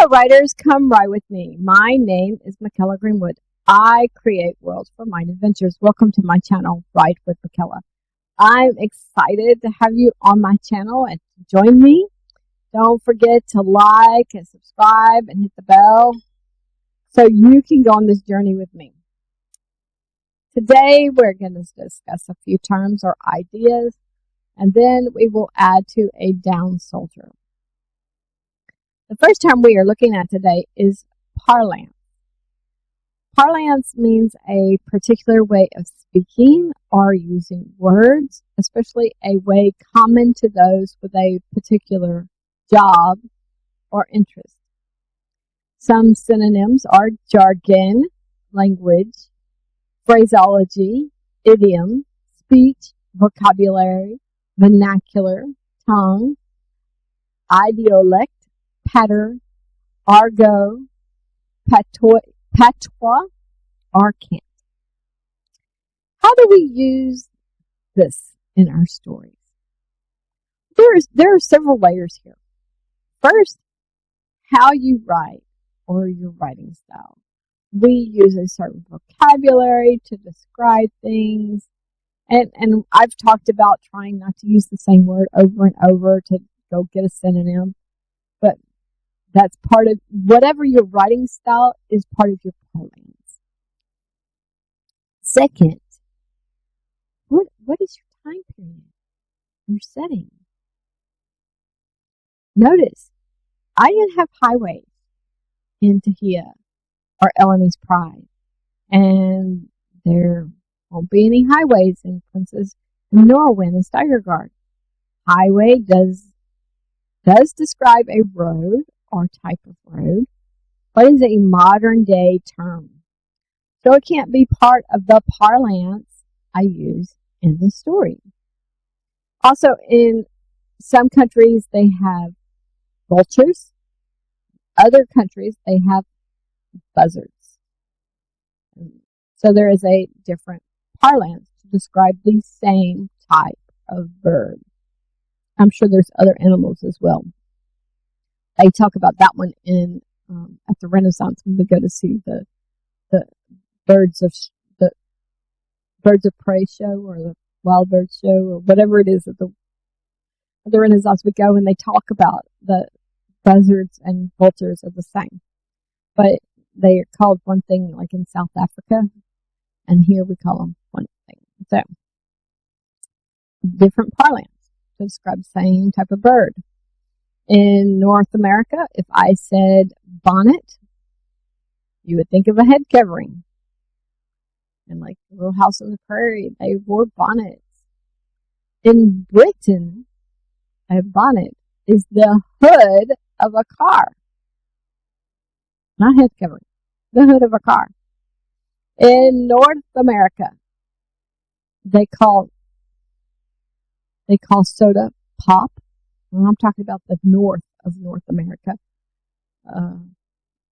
Hello, writers. Come write with me. My name is Mykela Greenwood. I create worlds for mind adventures. Welcome to my channel, Write with Mykela. I'm excited to have you on my channel and join me. Don't forget to like and subscribe and hit the bell so you can go on this journey with me. Today, we're going to discuss a few terms or ideas, and then we will add to a down soldier. The first term we are looking at today is parlance. Parlance means a particular way of speaking or using words, especially a way common to those with a particular job or interest. Some synonyms are jargon, language, phraseology, idiom, speech, vocabulary, vernacular, tongue, idiolect, patter, argot, patois, or cant. How do we use this in our stories? There are several layers here. First, how you write or your writing style. We use a certain vocabulary to describe things. And I've talked about trying not to use the same word over and over to go get a synonym. But that's part of whatever your writing style is, part of your parlance. Second, what is your time period? Your setting. Notice, I didn't have highways in Tahia or Eleni's Pride, and there won't be any highways in Princess Norwin and Steigergard. Highway does describe a road or type of road, but is a modern day term. So it can't be part of the parlance I use in the story. Also, in some countries, they have vultures. Other countries, they have buzzards. So there is a different parlance to describe the same type of bird. I'm sure there's other animals as well. They talk about that one in at the Renaissance when we go to see the birds of prey show or the wild bird show or whatever it is at the Renaissance. We go and they talk about the buzzards and vultures are the same, but they are called one thing like in South Africa, and here we call them one thing. So different parlance to describe the same type of bird. In North America, if I said bonnet, you would think of a head covering. And like Little House on the Prairie, they wore bonnets. In Britain, a bonnet is the hood of a car. Not head covering, the hood of a car. In North America, they call soda pop. And I'm talking about the north of North America,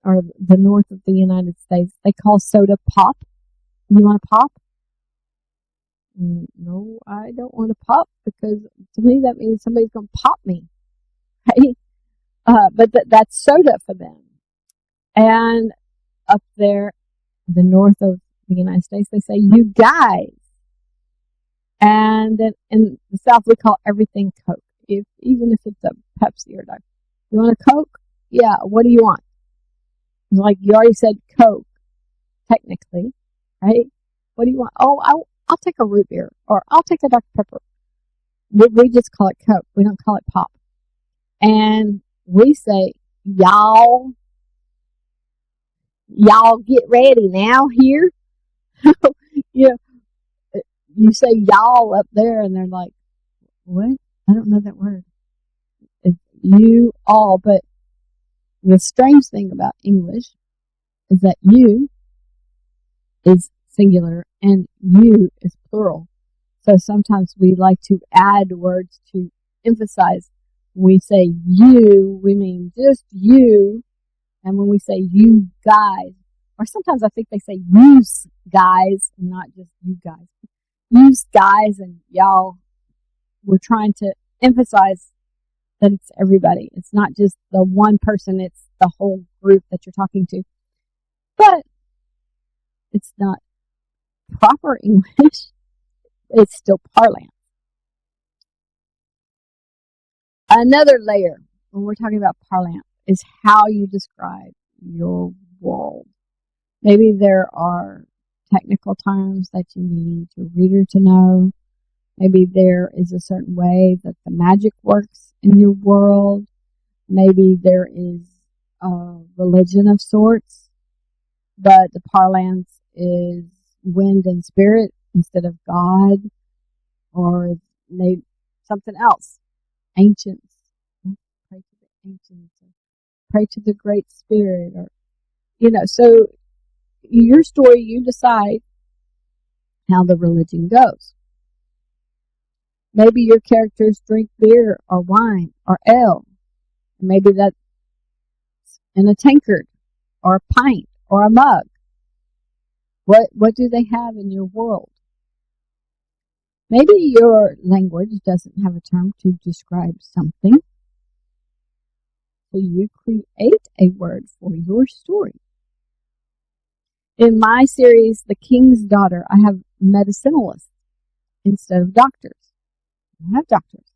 or the north of the United States. They call soda pop. You want a pop? No, I don't want a pop, because to me that means somebody's going to pop me, right? But that's soda for them. And up there, the north of the United States, they say, you guys. And then in the South, we call everything Coke. Even if it's a Pepsi or Dr. You want a Coke? Yeah, what do you want? Like you already said Coke, technically, right? What do you want? Oh, I'll take a root beer, or I'll take a Dr. Pepper. We just call it Coke. We don't call it pop. And we say, y'all get ready now here. You say y'all up there, and they're like, what? I don't know that word. It's you all, but the strange thing about English is that you is singular and you is plural. So sometimes we like to add words to emphasize. When we say you, we mean just you. And when we say you guys, or sometimes I think they say use guys, not just you guys. Use guys and y'all. We're trying to emphasize that it's everybody. It's not just the one person, it's the whole group that you're talking to. But it's not proper English. It's still parlance. Another layer when we're talking about parlance is how you describe your world. Maybe there are technical terms that you need your reader to know. Maybe there is a certain way that the magic works in your world. Maybe there is a religion of sorts, but the parlance is wind and spirit instead of God, or maybe something else. Ancients. Pray to the ancients. Or pray to the great spirit. Or, so your story, you decide how the religion goes. Maybe your characters drink beer or wine or ale. Maybe that's in a tankard or a pint or a mug. What do they have in your world? Maybe your language doesn't have a term to describe something. So you create a word for your story. In my series, The King's Daughter, I have medicinalists instead of doctors. I don't have doctors.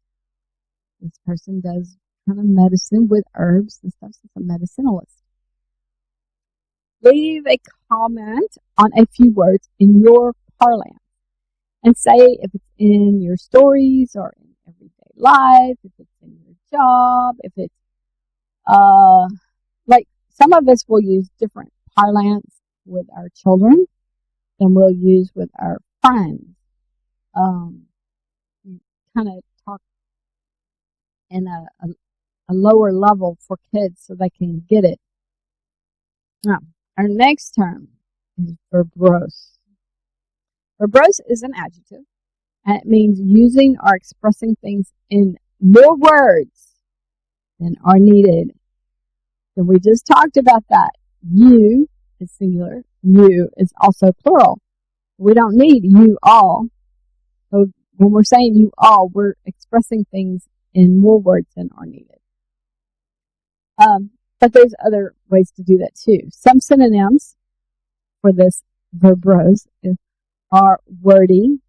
This person does kind of medicine with herbs and stuff, so it's a medicinalist. Leave a comment on a few words in your parlance and say if it's in your stories or in everyday life, if it's in your job, if it's like some of us will use different parlance with our children than we'll use with our friends. You kind of talk in a lower level for kids so they can get it. Now, our next term is verbose. Verbose is an adjective, and it means using or expressing things in more words than are needed. So we just talked about that. You is singular. You is also plural. We don't need you all. So when we're saying you all, we're expressing things in more words than are needed. But there's other ways to do that too. Some synonyms for this verbose are wordy,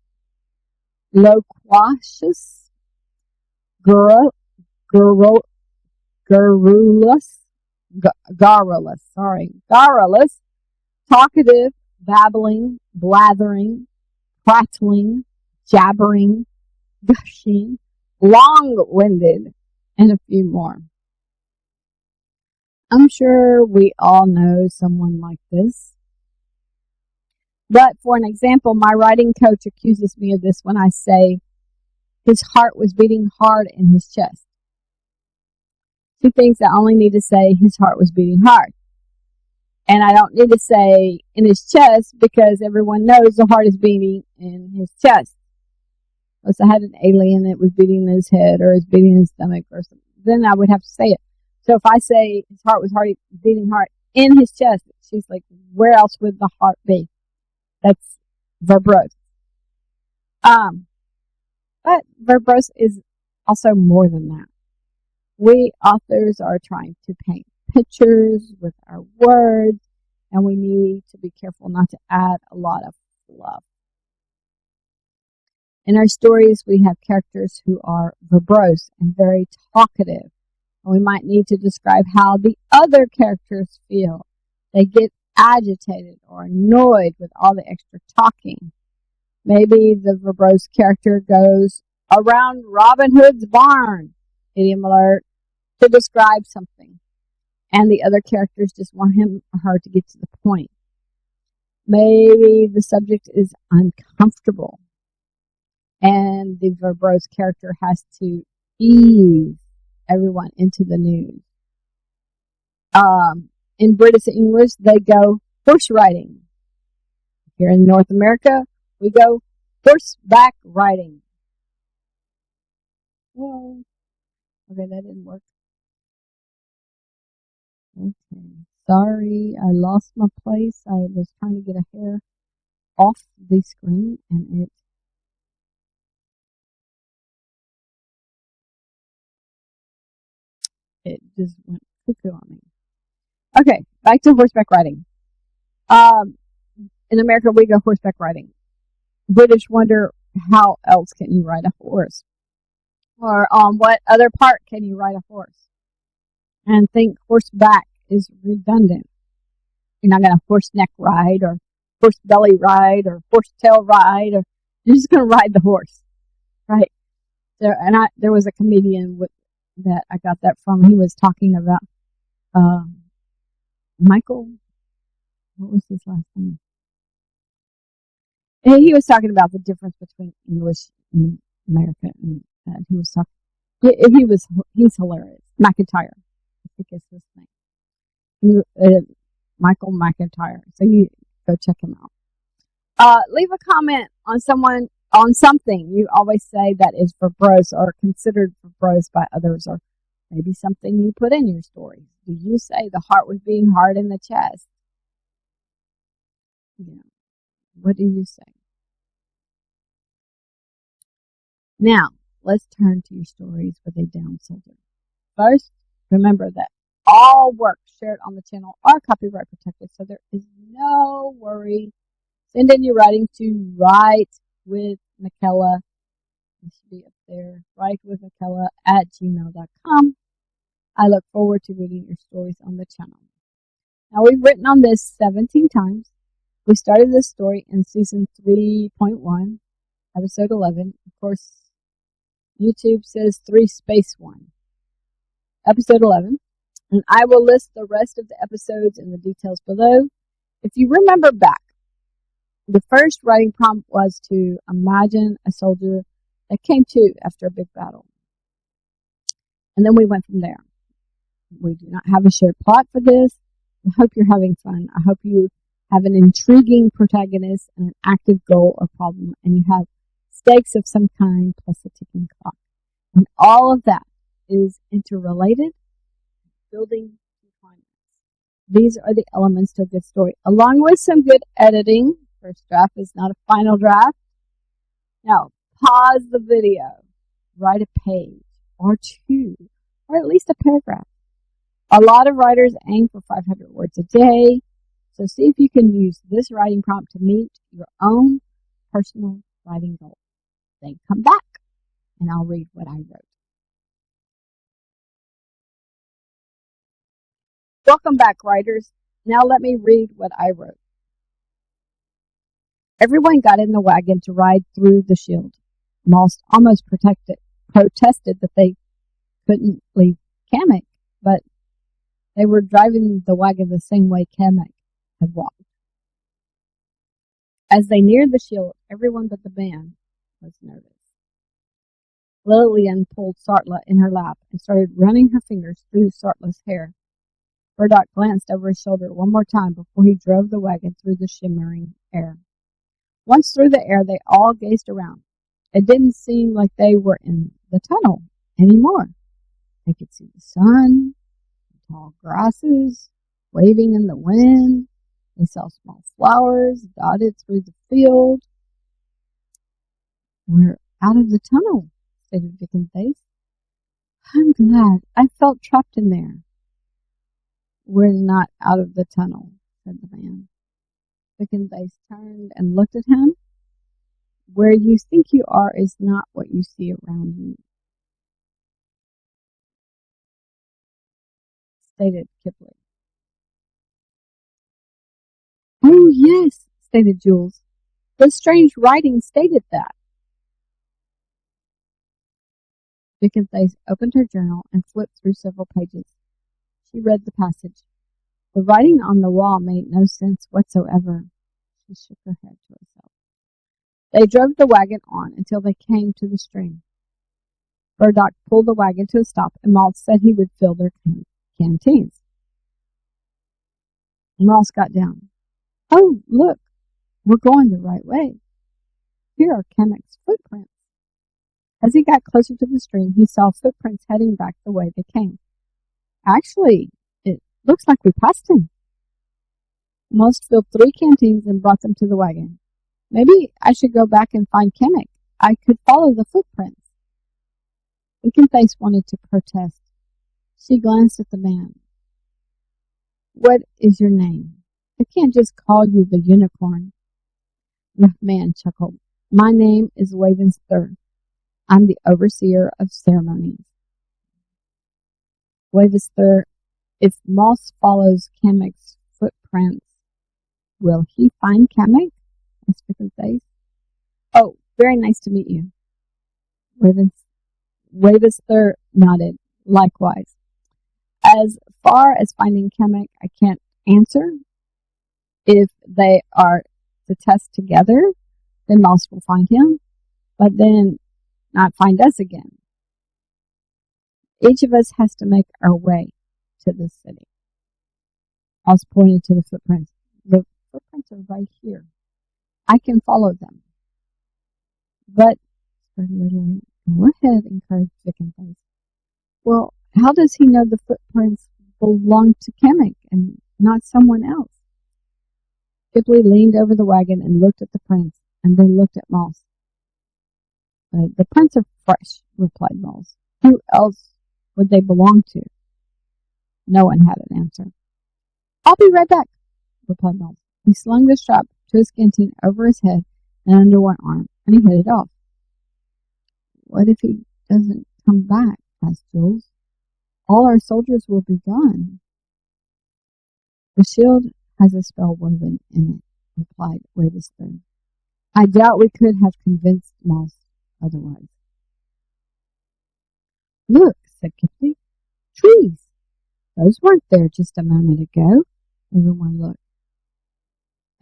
loquacious, garrulous, garrulous, talkative, babbling, blathering, prattling, jabbering, gushing, long-winded, and a few more. I'm sure we all know someone like this. But for an example, my writing coach accuses me of this when I say his heart was beating hard in his chest. She thinks I only need to say his heart was beating hard. And I don't need to say in his chest because everyone knows the heart is beating in his chest. Unless I had an alien that was beating in his head or is beating in his stomach or something, then I would have to say it. So if I say his heart was beating hard in his chest, she's like, where else would the heart be? That's verbose. But verbose is also more than that. We authors are trying to paint pictures with our words, and we need to be careful not to add a lot of fluff. In our stories, we have characters who are verbose and very talkative, and we might need to describe how the other characters feel. They get agitated or annoyed with all the extra talking. Maybe the verbose character goes around Robin Hood's barn, idiom alert, to describe something, and the other characters just want him or her to get to the point. Maybe the subject is uncomfortable, and the verbose character has to ease everyone into the news. In British English, they go horse riding. Here in North America, we go horseback riding. Well, okay, that didn't work. Okay, sorry, I lost my place. I was trying to get a hair off the screen, and it just went cuckoo on me. Okay, back to horseback riding. Um, in America, we go horseback riding. British wonder, how else can you ride a horse? Or on what other part can you ride a horse? And think horseback is redundant. You're not going to horse neck ride or horse belly ride or horse tail ride, or you're just going to ride the horse, right? There was a comedian that I got that from. He was talking about Michael. What was his last name? And he was talking about the difference between English and American, and he was talking. He's hilarious. McIntyre, I think is his name. Michael McIntyre. So you go check him out. Leave a comment on something you always say that is verbose or considered verbose by others, or maybe something you put in your story. Do you say the heart was beating hard in the chest? What do you say? Now, let's turn to your stories with a down soldier. First, remember that all work shared on the channel are copyright protected, so there is no worry. Send in your writing to Write with Mykela. It should be up there. writewithmykela@gmail.com. I look forward to reading your stories on the channel. Now, we've written on this 17 times. We started this story in season 3.1, episode 11. Of course, YouTube says 3-1, episode 11. And I will list the rest of the episodes in the details below. If you remember back, the first writing prompt was to imagine a soldier that came to after a big battle. And then we went from there. We do not have a shared plot for this. I hope you're having fun. I hope you have an intriguing protagonist and an active goal or problem, and you have stakes of some kind plus a ticking clock. And all of that is interrelated, building climax. These are the elements to a good story, along with some good editing. First draft is not a final draft. Now, pause the video, write a page or two, or at least a paragraph. A lot of writers aim for 500 words a day, so see if you can use this writing prompt to meet your own personal writing goal. Then come back, and I'll read what I wrote. Welcome back, writers. Now let me read what I wrote. Everyone got in the wagon to ride through the shield. Most almost protested that they couldn't leave Kamek, but they were driving the wagon the same way Kamek had walked. As they neared the shield, everyone but the man was nervous. Lillian pulled Sartla in her lap and started running her fingers through Sartla's hair. Burdock glanced over his shoulder one more time before he drove the wagon through the shimmering air. Once through the air, they all gazed around. It didn't seem like they were in the tunnel anymore. They could see the sun, tall grasses waving in the wind. They saw small flowers dotted through the field. We're out of the tunnel, stated Vicken's face. I'm glad. I felt trapped in there. We're not out of the tunnel, said the man. Vicken's face turned and looked at him. Where you think you are is not what you see around you, stated Kipling. Oh, yes, stated Jules. The strange writing stated that. Vicken's face opened her journal and flipped through several pages. She read the passage. The writing on the wall made no sense whatsoever. She shook her head to herself. They drove the wagon on until they came to the stream. Burdock pulled the wagon to a stop, and Moss said he would fill their canteens. Moss got down. Oh, look, we're going the right way. Here are Kamek's footprints. As he got closer to the stream, he saw footprints heading back the way they came. Actually, it looks like we passed him. Moss filled 3 canteens and brought them to the wagon. Maybe I should go back and find Kamek. I could follow the footprints. Vicken's face wanted to protest. She glanced at the man. What is your name? I can't just call you the unicorn. The man chuckled. My name is Wavensthur. I'm the overseer of ceremonies. Wavensthur, if Moss follows Kamek's footprints, will he find Kamek? Asked Face. Oh, very nice to meet you. Wavensthur nodded. Likewise. As far as finding Kamek, I can't answer. If they are to test together, then Moss will find him, but then not find us again. Each of us has to make our way to the city. Moss pointed to the footprints. The footprints are right here. I can follow them. But, go ahead, encouraged Face. Well, how does he know the footprints belong to Kamek and not someone else? Shipley leaned over the wagon and looked at the prints, and then looked at Moss. The prints are fresh, replied Moss. Who else would they belong to? No one had an answer. I'll be right back, replied Moss. He slung the strap to his canteen over his head and under one arm, and he headed off. What if he doesn't come back? Asked Jules. All our soldiers will be gone. The shield has a spell woven in it, replied Wavensthur. I doubt we could have convinced Moss otherwise. Look, said Kipsy. Trees. Those weren't there just a moment ago. Everyone looked.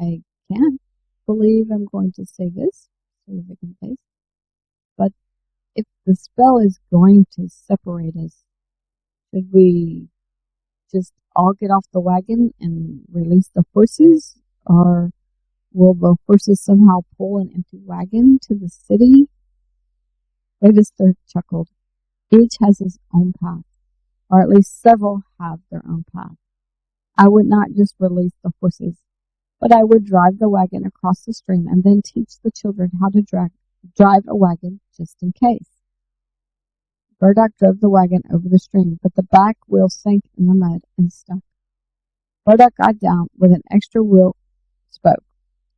I can't believe I'm going to say this, said Face. But if the spell is going to separate us, should we just all get off the wagon and release the horses? Or will the horses somehow pull an empty wagon to the city? Wavensthur chuckled. Each has his own path, or at least several have their own path. I would not just release the horses, but I would drive the wagon across the stream and then teach the children how to drive a wagon just in case. Burdock drove the wagon over the stream, but the back wheel sank in the mud and stuck. Burdock got down with an extra wheel spoke.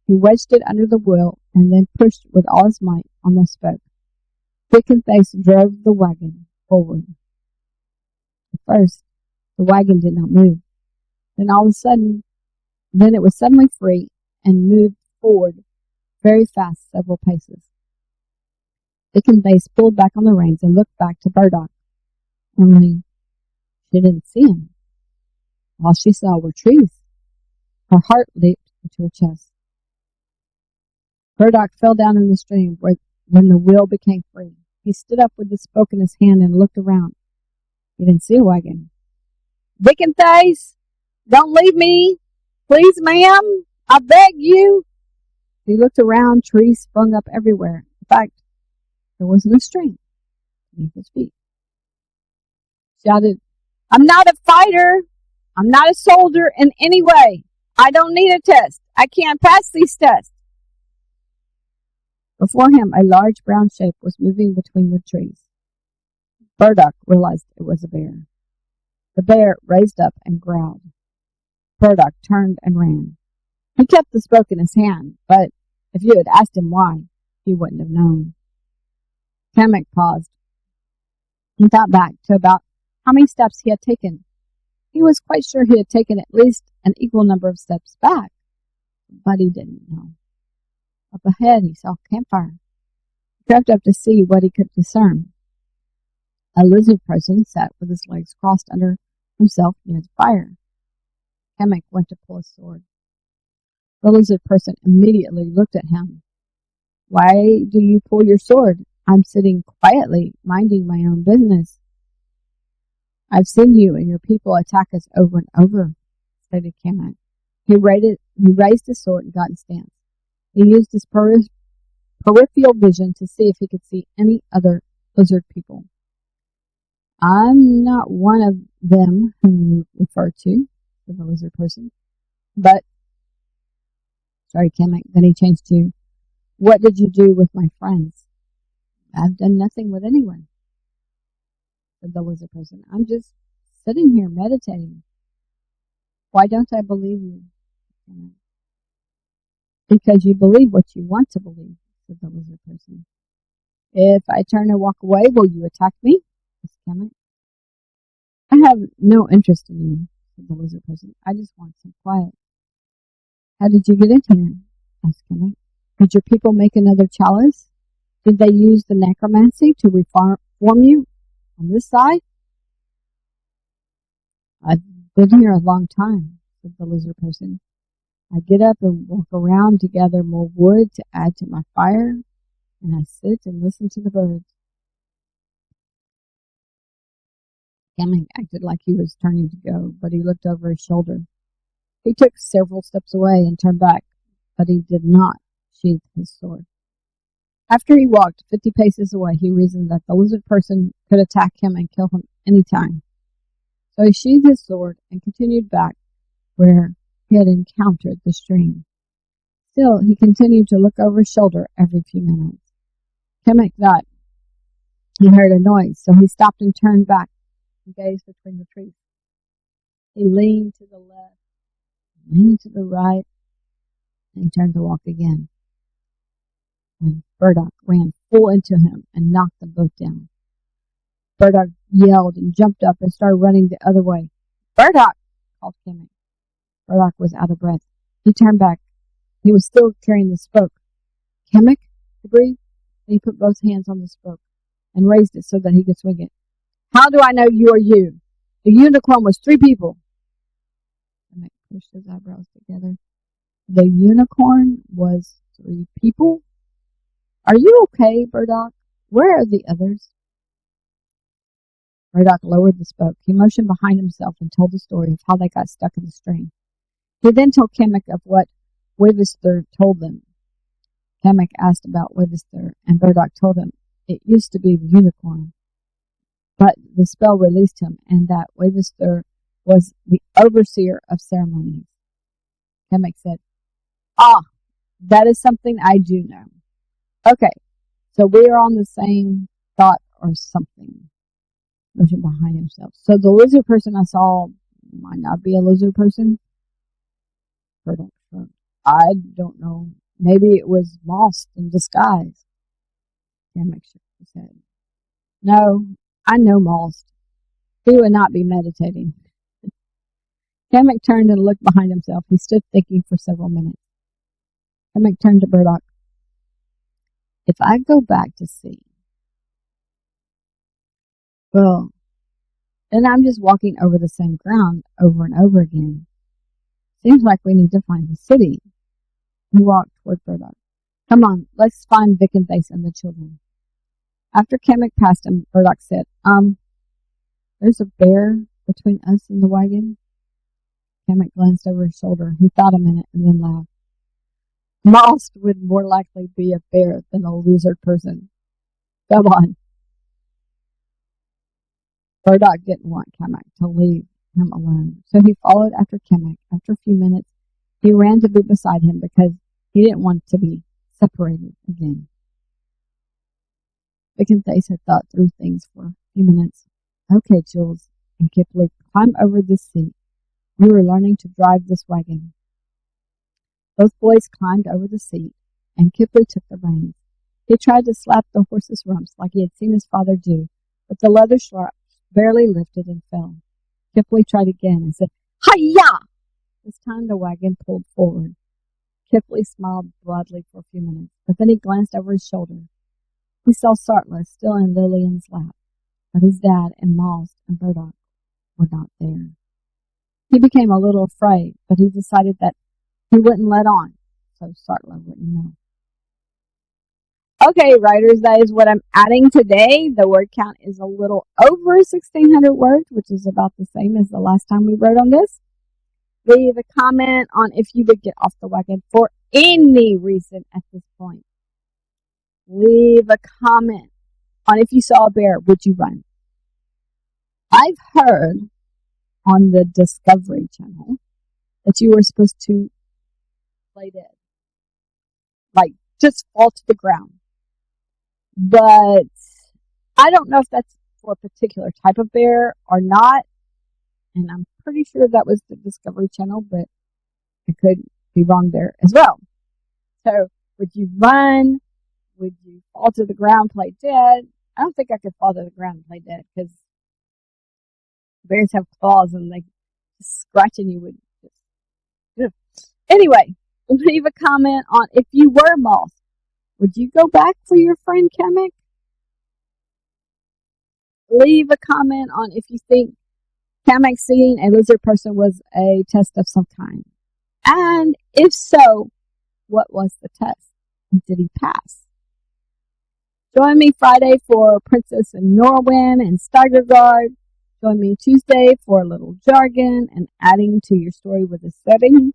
He wedged it under the wheel and then pushed with all his might on the spoke. Face drove the wagon forward. At first, the wagon did not move. Then it was suddenly free and moved forward very fast several paces. Face pulled back on the reins and looked back to Burdock. Only she didn't see him. All she saw were trees. Her heart leaped into her chest. Burdock fell down in the stream when the wheel became free. He stood up with the spoke in his hand and looked around. He didn't see a wagon. Face, don't leave me. Please, ma'am, I beg you. He looked around. Trees sprung up everywhere. In fact, there wasn't a stream beneath his feet. Shouted, I'm not a fighter. I'm not a soldier in any way. I don't need a test. I can't pass these tests. Before him, a large brown shape was moving between the trees. Burdock realized it was a bear. The bear raised up and growled. Burdock turned and ran. He kept the spoke in his hand, but if you had asked him why, he wouldn't have known. Kamek paused. He thought back to about how many steps he had taken. He was quite sure he had taken at least an equal number of steps back, but he didn't know. Up ahead, he saw a campfire. He crept up to see what he could discern. A lizard person sat with his legs crossed under himself near the fire. Kamek went to pull his sword. The lizard person immediately looked at him. Why do you pull your sword? I'm sitting quietly, minding my own business. I've seen you and your people attack us over and over, stated Kamek. He raised his sword and got in stance. He used his peripheral vision to see if he could see any other lizard people. I'm not one of them whom you refer to, said the lizard person. But, sorry, Kamek. Then he changed to, what did you do with my friends? I've done nothing with anyone, said the lizard person. I'm just sitting here meditating. Why don't I believe you? Because you believe what you want to believe, said the lizard person. If I turn and walk away, will you attack me? Asked Kemet. I have no interest in you, said the lizard person. I just want some quiet. How did you get in here? Asked Kemet. Did your people make another chalice? Did they use the necromancy to reform you on this side? I've been here a long time, said the lizard person. I get up and walk around to gather more wood to add to my fire, and I sit and listen to the birds. Kemet acted like he was turning to go, but he looked over his shoulder. He took several steps away and turned back, but he did not sheath his sword. After he walked 50 paces away, he reasoned that the lizard person could attack him and kill him any time. So he sheathed his sword and continued back where he had encountered the stream. Still, he continued to look over his shoulder every few minutes. Kemet thought he heard a noise, so he stopped and turned back and gazed between the trees. He leaned to the left, leaned to the right, and he turned to walk again, when Burdock ran full into him and knocked them both down. Burdock yelled and jumped up and started running the other way. "Burdock!" called Kemet. Burdock was out of breath. He turned back. He was still carrying the spoke. "Kemet," he breathed, and he put both hands on the spoke and raised it so that he could swing it. "How do I know you are you? The unicorn was 3 people." Kemet pushed his eyebrows together. The unicorn was 3 people? "Are you okay, Burdock? Where are the others?" Burdock lowered the spoke. He motioned behind himself and told the story of how they got stuck in the stream. He then told Kemet of what Wavesthur told them. Kemet asked about Wavesthur, and Burdock told him it used to be the unicorn, but the spell released him, and that Wavesthur was the overseer of ceremonies. Kemet said, "Ah, that is something I do know. Okay, so we are on the same thought or something." Motion behind himself. "So the lizard person I saw might not be a lizard person?" Burdock shrugged. "I don't know. Maybe it was moss in disguise." Kemet shook his head. "No, I know moss. He would not be meditating." Kemet turned and looked behind himself. He stood thinking for several minutes. Kemet turned to Burdock. "If I go back to sea, well, then I'm just walking over the same ground over and over again. Seems like we need to find the city." He walked toward Burdock. "Come on, let's find Vic and Thace and the children." After Kemet passed him, Burdock said, there's a bear between us and the wagon." Kemet glanced over his shoulder. He thought a minute and then laughed. "Most would more likely be a bear than a lizard person. Come on." Burdock didn't want Kemet to leave him alone, so he followed after Kemet. After a few minutes, he ran to be beside him because he didn't want to be separated again. Vic and Thace had thought through things for a few minutes. "Okay, Jules and Kipling, climb over this seat. We were learning to drive this wagon." Both boys climbed over the seat, and Kipling took the reins. He tried to slap the horse's rumps like he had seen his father do, but the leather straps barely lifted and fell. Kipling tried again and said, "Hi-ya!" This time the wagon pulled forward. Kipling smiled broadly for a few minutes, but then he glanced over his shoulder. He saw Sartla still in Lillian's lap, but his dad and Moss and Burdock were not there. He became a little afraid, but he decided that he wouldn't let on, so Sartla wouldn't know. Okay, writers, that is what I'm adding today. The word count is a little over 1,600 words, which is about the same as the last time we wrote on this. Leave a comment on if you would get off the wagon for any reason at this point. Leave a comment on if you saw a bear, would you run? I've heard on the Discovery Channel that you were supposed to play dead. Like, just fall to the ground. But I don't know if that's for a particular type of bear or not. And I'm pretty sure that was the Discovery Channel, but I could be wrong there as well. So, would you run? Would you fall to the ground, play dead? I don't think I could fall to the ground and play dead because bears have claws and they scratching you would just. Ugh. Anyway, leave a comment on if you were lost. Would you go back for your friend Kamek? Leave a comment on if you think Kamek seeing a lizard person was a test of some kind. And if so, what was the test? Did he pass? Join me Friday for Princess and Norwin and Steigergard. Join me Tuesday for a little jargon and adding to your story with a setting.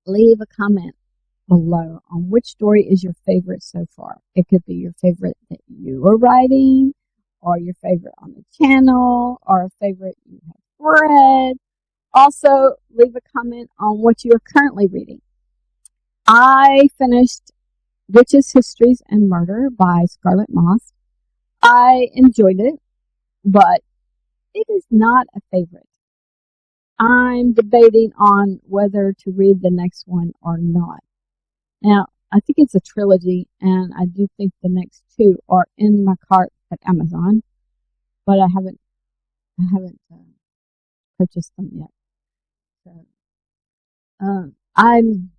Leave a comment below on which story is your favorite so far. It could be your favorite that you are writing, or your favorite on the channel, or a favorite you have read. Also, leave a comment on what you are currently reading. I finished Witches, Histories, and Murder by Scarlett Moss. I enjoyed it, but it is not a favorite. I'm debating on whether to read the next one or not. Now, I think it's a trilogy, and I do think the next two are in my cart at Amazon, but I haven't purchased them yet. So, I'm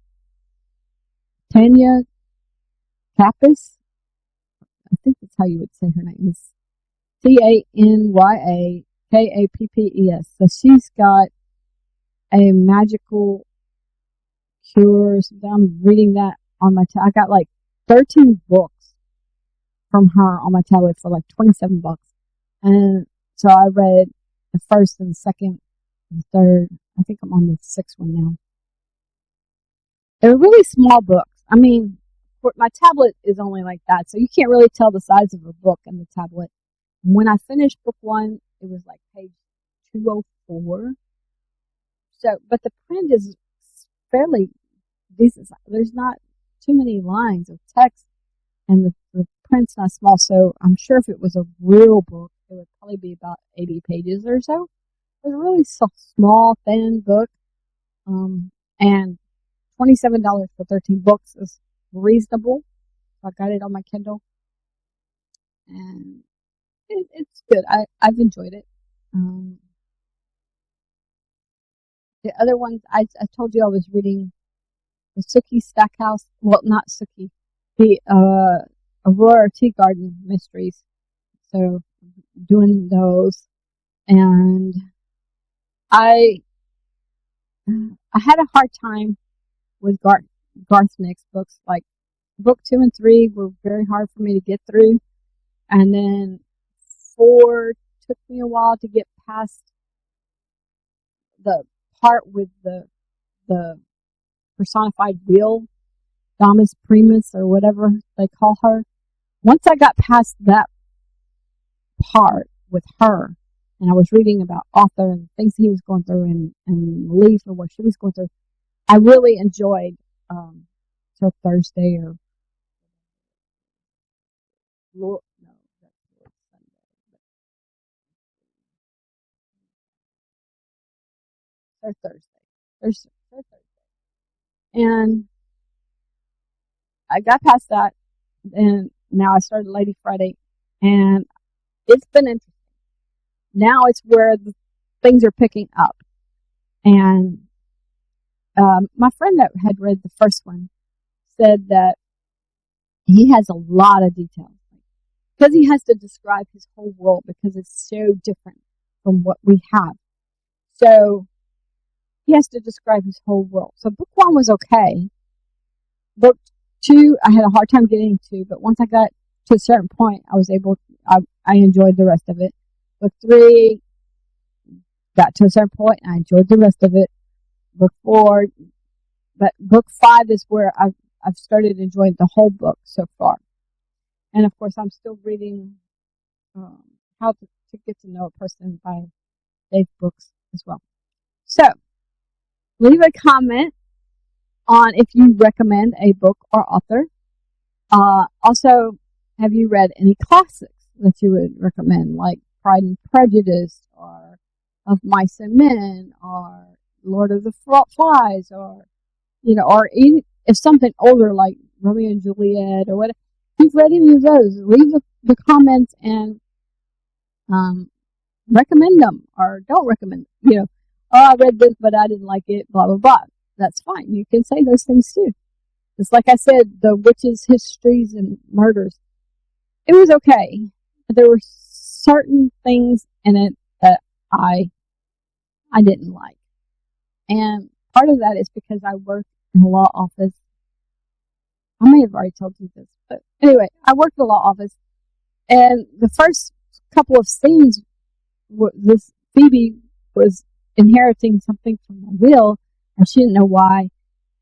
Tanya Kappas. I think that's how you would say her name. Is TanyakPappes. So she's got a magical cure. I'm reading that on my I got like 13 books from her on my tablet for like $27. And so I read the first and the second and third. I think I'm on the sixth one now. They're really small books. I mean, my tablet is only like that, so you can't really tell the size of a book in the tablet. When I finished book one, it was like page 204. So, but the print is fairly decent. There's not too many lines of text, and the print's not small. So I'm sure if it was a real book, it would probably be about 80 pages or so. It's a really small, thin book, and $27 for 13 books is reasonable. So I got it on my Kindle, and it's good. I've enjoyed it. The other ones, I told you I was reading the Sookie Stackhouse. Well, not Sookie, the Aurora Tea Garden mysteries. So doing those, and I had a hard time with Garth Nix books. Like book 2 and 3 were very hard for me to get through, and then 4 took me a while to get past the part with the personified wheel, Damas Primus or whatever they call her. Once I got past that part with her, and I was reading about author and things he was going through and Leaf and what she was going through, I really enjoyed Till Thursday or Lord, no, that's Lord Sunday. They're Thursday. They're Thursday. And I got past that, and now I started Lady Friday, and it's been interesting. Now it's where the things are picking up. And my friend that had read the first one said that he has a lot of details because he has to describe his whole world because it's so different from what we have. So he has to describe his whole world. So book 1 was okay. Book 2, I had a hard time getting to, but once I got to a certain point, I enjoyed the rest of it. Book 3 got to a certain point, and I enjoyed the rest of it. Book 4, but book 5 is where I've started enjoying the whole book so far. And of course, I'm still reading How to Get to Know a Person by Dave Brooks as well. So, leave a comment on if you recommend a book or author. Also, have you read any classics that you would recommend, like Pride and Prejudice or of Mice and Men or Lord of the Flies, or or even if something older like Romeo and Juliet or whatever. If you've read any of those, leave the comments and um, recommend them or don't recommend them. Oh, I read this, but I didn't like it, blah, blah, blah. That's fine. You can say those things too. Just like I said, the witches' histories and murders, it was okay. But there were certain things in it that I didn't like. And part of that is because I work in a law office. I may have already told you this, but anyway, I worked in a law office, and the first couple of scenes, this Phoebe was inheriting something from the will, and she didn't know why.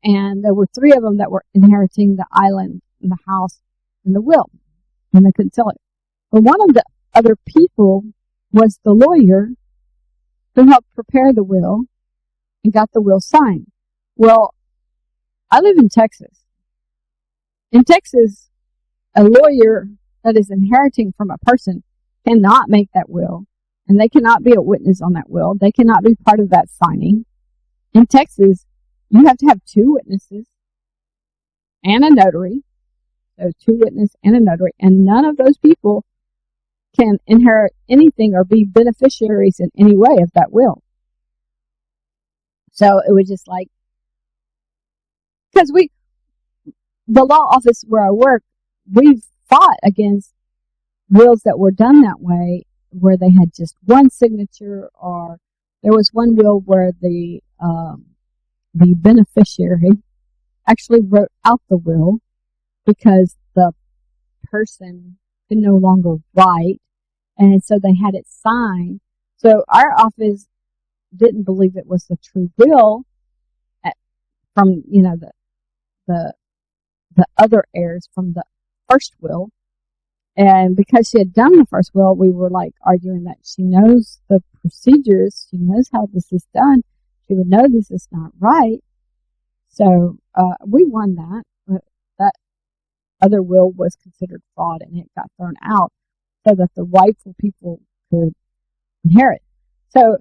And there were 3 of them that were inheriting the island and the house and the will, and they couldn't sell it. But one of the other people was the lawyer who helped prepare the will and got the will signed. Well, I live in Texas. In Texas, a lawyer that is inheriting from a person cannot make that will, and they cannot be a witness on that will. They cannot be part of that signing. In Texas, you have to have 2 witnesses and a notary. So 2 witnesses and a notary, and none of those people can inherit anything or be beneficiaries in any way of that will. So it was just like, because the law office where I work, we've fought against wills that were done that way, where they had just one signature, or there was one will where the beneficiary actually wrote out the will because the person could no longer write, and so they had it signed. So our office didn't believe it was the true will from the other heirs from the first will. And because she had done the first will, we were like arguing that she knows the procedures, she knows how this is done, she would know this is not right. So we won that, but that other will was considered fraud, and it got thrown out so that the rightful people could inherit. So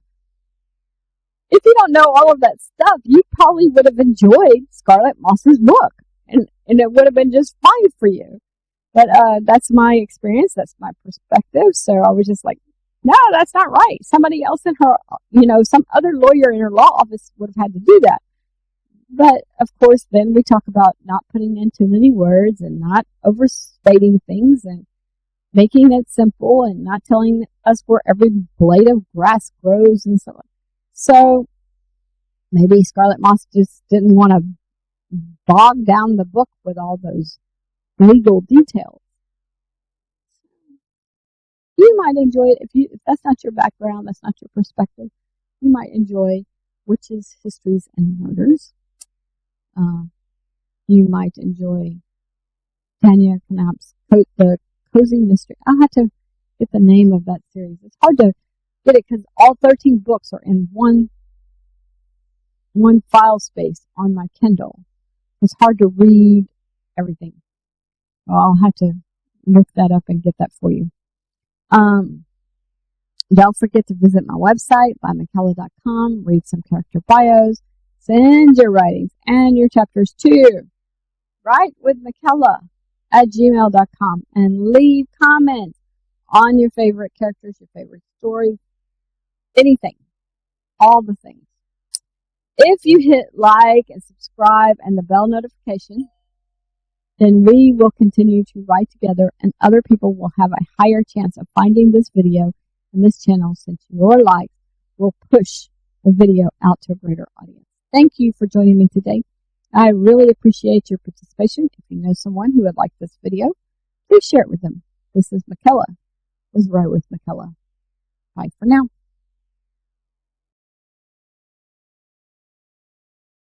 if you don't know all of that stuff, you probably would have enjoyed Scarlett Moss's book, and it would have been just fine for you. But that's my experience. That's my perspective. So I was just like, no, that's not right. Somebody else in her, some other lawyer in her law office would have had to do that. But of course, then we talk about not putting in too many words and not overstating things and making it simple and not telling us where every blade of grass grows and so on. So maybe Scarlett Moss just didn't want to bog down the book with all those legal details. You might enjoy it if that's not your background, that's not your perspective. You might enjoy Witches, Histories, and Murders. You might enjoy Tanya Knapp's The Cozy Mystery. I'll have to get the name of that series. It's hard to get it because all 13 books are in one file space on my Kindle. It's hard to read everything. So I'll have to look that up and get that for you. Don't forget to visit my website, Mykela.com, read some character bios, send your writings and your chapters to writewithmykela@gmail.com, and leave comments on your favorite characters, your favorite stories, anything, all the things. If you hit like and subscribe and the bell notification, then we will continue to write together, and other people will have a higher chance of finding this video and this channel, since your likes will push the video out to a greater audience. Thank you for joining me today. I really appreciate your participation. If you know someone who would like this video, please share it with them. This is Mykela with Write with Mykela. Bye for now.